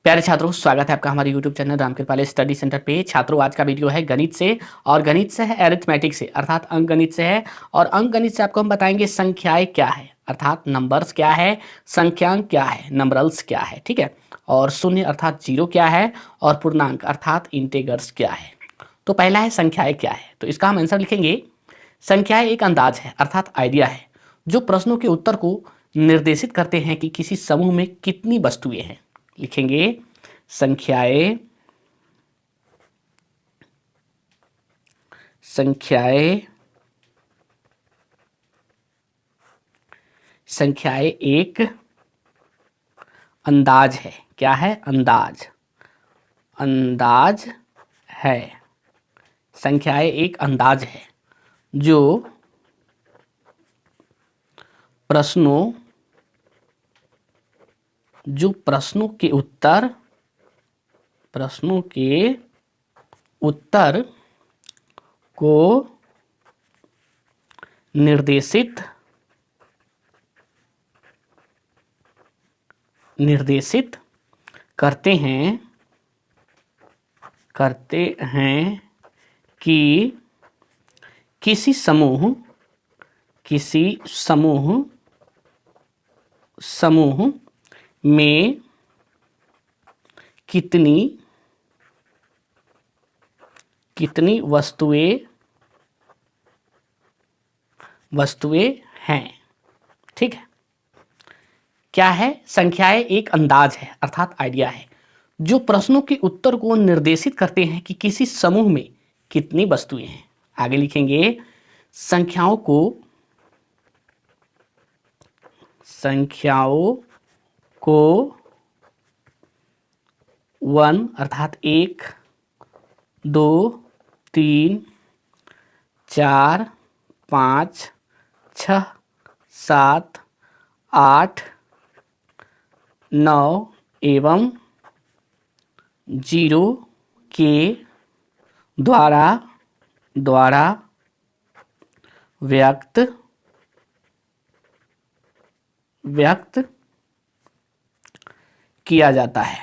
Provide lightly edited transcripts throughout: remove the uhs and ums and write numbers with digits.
प्यारे छात्रों, स्वागत है आपका हमारे YouTube channel Ramkripal study centre पे। छात्रों, आज का वीडियो है गणित से, और गणित से है अरिथमेटिक से, अर्थात अंक गणित से है। और अंक गणित से आपको हम बताएंगे संख्याएं क्या है, अर्थात नंबर्स क्या है, संख्यांक क्या है, नंबरल्स क्या है, ठीक है। और शून्य अर्थात जीरो क्या है, और पूर्णांक अर्थात इंटेगर्स क्या है। तो पहला है संख्याएं क्या है, तो इसका हम आंसर लिखेंगे। संख्याएं एक अंदाज है अर्थात आइडिया है जो प्रश्नों के उत्तर को निर्देशित करते हैं कि किसी समूह में कितनी वस्तुएं हैं। लिखेंगे संख्याएं संख्याएं संख्याएं एक अंदाज है। क्या है? अंदाज है। संख्याएं एक अंदाज है जो प्रश्नों के उत्तर को निर्देशित करते हैं कि किसी समूह में कितनी वस्तुएं हैं। ठीक है। क्या है? संख्याएं एक अंदाज है अर्थात आइडिया है जो प्रश्नों के उत्तर को निर्देशित करते हैं कि किसी समूह में कितनी वस्तुएं हैं। आगे लिखेंगे संख्याओं को 1 अर्थात 1, 2, 3, 4, 5, 6, 7, 8, 9 एवं 0 के द्वारा व्यक्त किया जाता है।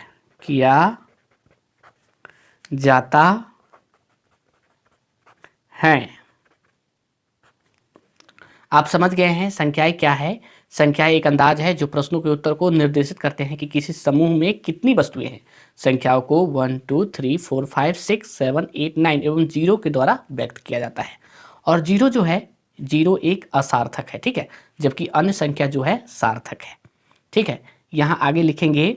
आप समझ गए हैं संख्याएं क्या है। संख्याएं एक अंदाज है जो प्रश्नों के उत्तर को निर्देशित करते हैं कि किसी समूह में कितनी वस्तुएं हैं। संख्याओं को 1, 2, 3, 4, 5, 6, 7, 8, 9 एवं 0 के द्वारा व्यक्त किया जाता है। और 0 जो है, 0 एक असार्थक है, ठीक है, जबकि अन्य संख्या जो है सार्थक है। ठीक है। यहाँ आगे लिखेंगे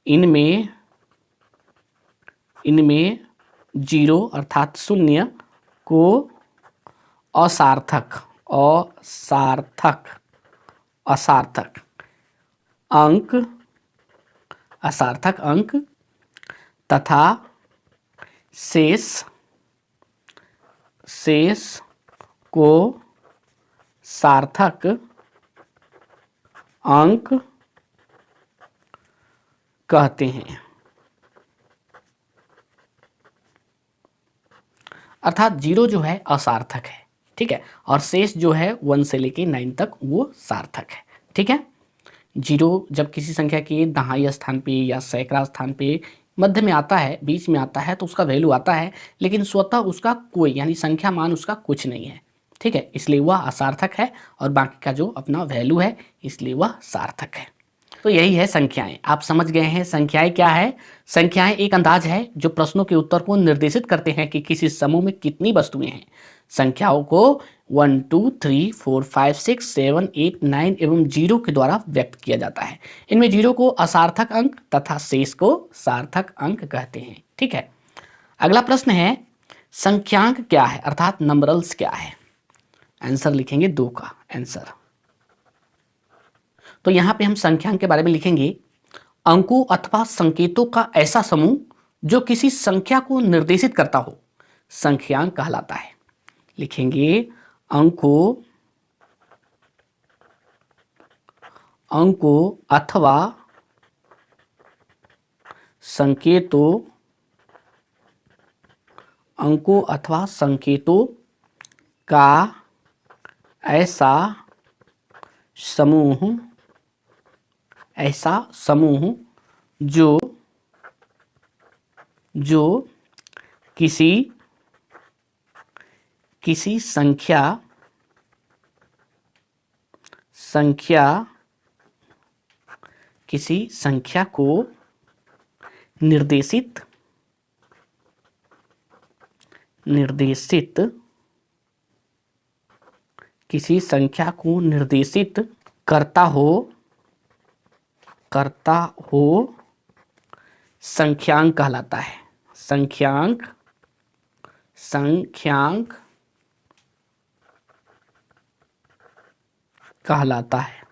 इनमें 0 अर्थात शून्य को असार्थक अंक तथा शेष को सार्थक अंक कहते हैं। अर्थात 0 जो है असार्थक है, ठीक है, और शेष जो है 1 से लेके 9 तक वो सार्थक है। ठीक है। 0 जब किसी संख्या के दहाई स्थान पे या सैकड़ा स्थान पे मध्य में आता है, बीच में आता है, तो उसका वैल्यू आता है, लेकिन स्वतः उसका कोई यानी संख्या मान उसका कुछ नहीं है। ठीक है, इसलिए वह असार्थक है, और बाकी का जो अपना वैल्यू है इसलिए वह सार्थक है। तो यही है संख्याएं। आप समझ गए हैं संख्याएं क्या है। संख्याएं एक अंदाज है जो प्रश्नों के उत्तर को निर्देशित करते हैं कि किसी समूह में कितनी वस्तुएं हैं। संख्याओं को 1, 2, 3, 4, 5, 6, 7, 8, 9 एवं 0 के द्वारा व्यक्त किया जाता है। इनमें 0 को असार्थक अंक तथा शेष को सार्थक अंक कहते हैं। ठीक है। अगला प्रश्न है संख्यांक क्या है अर्थात नंबरल्स क्या है। आंसर लिखेंगे 2 का आंसर। तो यहां पे हम संख्यांक के बारे में लिखेंगे अंकों अथवा संकेतों का ऐसा समूह जो किसी संख्या को निर्देशित करता हो संख्यांक कहलाता है। लिखेंगे अंकों अथवा संकेतों का ऐसा समूह जो जो किसी किसी संख्या किसी संख्या को निर्देशित किसी संख्या को निर्देशित करता हो संख्यांक कहलाता है। संख्यांक कहलाता है।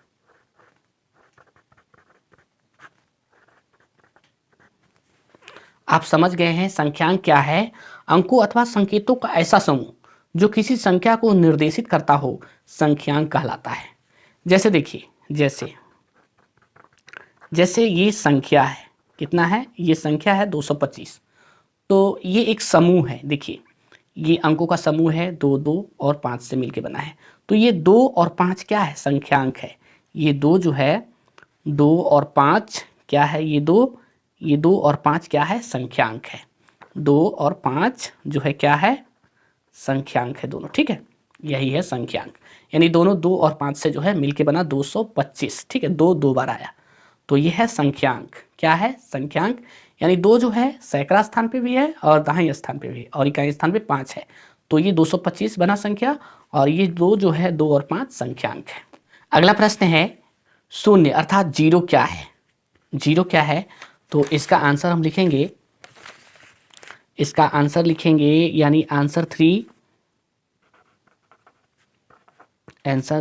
आप समझ गए हैं संख्यांक क्या है? अंकों अथवा संकेतों का ऐसा समूह जो किसी संख्या को निर्देशित करता हो संख्यांक कहलाता है। जैसे देखिए, जैसे ये संख्या है, कितना है? ये संख्या है 225। तो ये एक समूह है। देखिए, ये अंकों का समूह है, 2, 2 और 5 से मिलकर बना है। तो ये 2 और 5 क्या है? संख्यांक है। ये 2 जो है, 2 और 5 क्या है? ये 2 और 5 क्या है? संख्यांक है। 2 और 5 जो है क्या है? संख्यांक है दोनों, ठीक है। यही है संख्यांक, यानी दोनों 2 और 5 से जो है मिलके बना 225, ठीक है। 2 2 बार आया, तो ये है संख्यांक। क्या है? संख्यांक। यानी 2 जो है सैकड़ा स्थान पे भी है और दहाई स्थान पे भी है और इकाई स्थान पे 5 है, तो ये 225 बना संख्या, और ये 2 जो है 2 और 5 संख्यांक है। अगला प्रश्न है शून्य अर्थात जीरो क्या है? जीरो क्या है? तो इसका आंसर हम लिखेंगे, यानी आंसर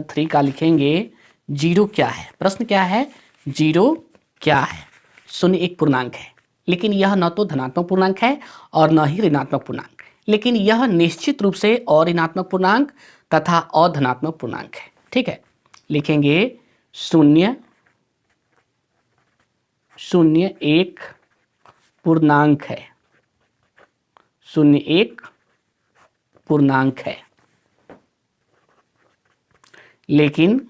3 का लिखेंगे जीरो क्या है। प्रश्न क्या है? जीरो क्या है? शून्य एक पूर्णांक है, लेकिन यह न तो धनात्मक पूर्णांक है और न ही ऋणात्मक पूर्णांक, लेकिन यह निश्चित रूप से अऋणात्मक पूर्णांक तथा अधनात्मक पूर्णांक है, ठीक है। लिखेंगे शून्य एक पूर्णांक है। शून्य एक पूर्णांक है, लेकिन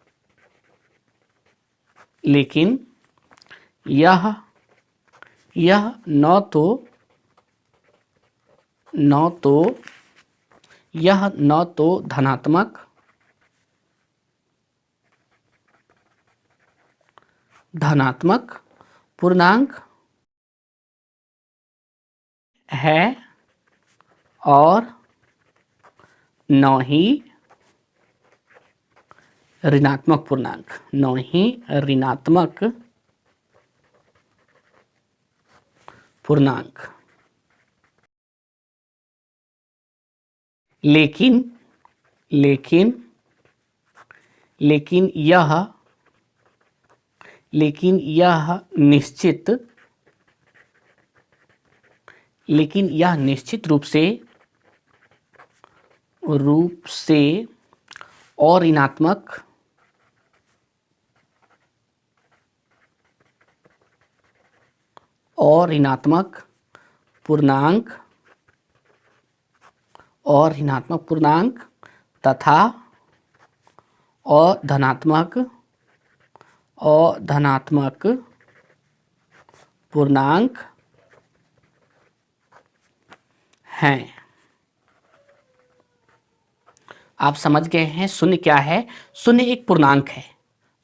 यह न तो धनात्मक पूर्णांक है और न ही ऋणात्मक पूर्णांक, लेकिन यह निश्चित रूप से अऋणात्मक पूर्णांक तथा अधनात्मक पूर्णांक हैं। आप समझ गए हैं शून्य क्या है? शून्य एक पूर्णांक है।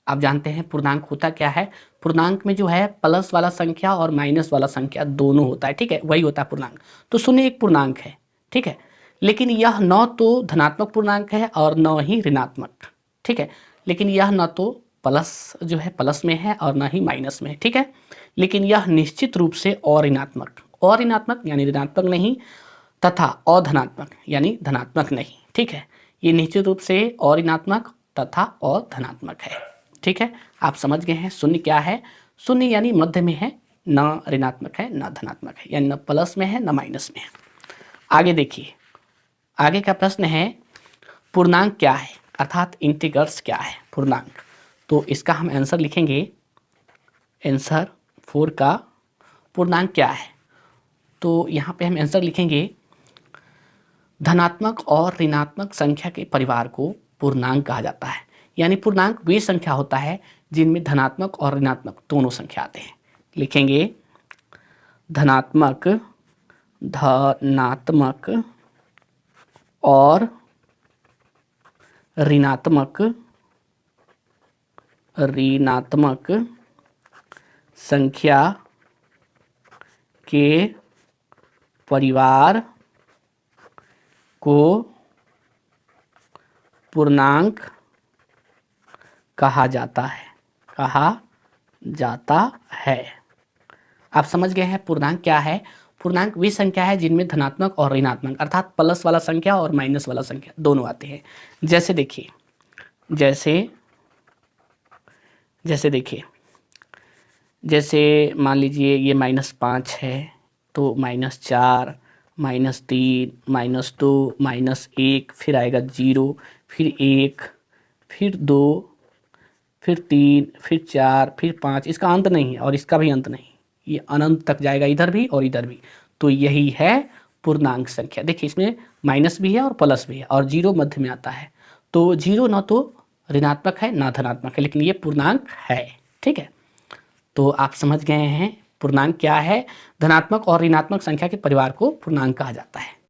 आप जानते हैं पूर्णांक होता क्या है? पूर्णांक में जो है प्लस वाला संख्या और माइनस वाला संख्या दोनों होता है, ठीक है, वही होता है पूर्णांक। तो शून्य एक पूर्णांक है, ठीक है, लेकिन यह न तो धनात्मक पूर्णांक है और न ही ऋणात्मक, ठीक है। लेकिन यह न तो प्लस जो है प्लस में है और न ही माइनस में है, ठीक है। लेकिन यह निश्चित रूप से अऋणात्मक यानी ऋणात्मक नहीं, तथा अधनात्मक यानी धनात्मक नहीं, ठीक है। ये निश्चित रूप से अऋणात्मक तथा अधनात्मक है, ठीक है। आप समझ गए हैं शून्य क्या है? शून्य यानी मध्य में है, न ऋणात्मक है न धनात्मक है, यानी न प्लस में है न माइनस में है। आगे देखिए, आगे का प्रश्न है पूर्णांक क्या है अर्थात इंटीग्रल्स क्या है पूर्णांक। तो इसका हम आंसर लिखेंगे, आंसर 4 का पूर्णांक क्या है। तो यहाँ पे हम आंसर लिखेंगे धनात्मक और ऋणात्मक संख्या के परिवार को पूर्णांक कहा जाता है। यानी पूर्णांक वे संख्या होता है जिनमें धनात्मक और ऋणात्मक दोनों संख्या आते हैं। लिखेंगे धनात्मक धनात्मक और ऋणात्मक संख्या के परिवार को पूर्णांक कहा जाता है। आप समझ गए हैं पूर्णांक क्या है? पूर्णांक वे संख्या है जिनमें धनात्मक और ऋणात्मक अर्थात प्लस वाला संख्या और माइनस वाला संख्या दोनों आते हैं। जैसे देखिए जैसे मान लीजिए ये -5 है तो -4, -3, -2, -1, फिर आएगा 0, फिर 1, फिर 2, फिर 3, फिर 4, फिर 5। इसका अंत नहीं है और इसका भी अंत नहीं, ये अनंत तक जाएगा, इधर भी और इधर भी। तो यही है पूर्णांक संख्या। देखिए इसमें माइनस भी है और प्लस भी है और 0 मध्य में आता है। तो 0 ना तो ऋणात्मक है ना धनात्मक है, लेकिन ये पूर्णांक है। ठीक है, तो आप समझ गए हैं पूर्णांक क्या है। धनात्मक और ऋणात्मक संख्या के परिवार को पूर्णांक कहा जाता है।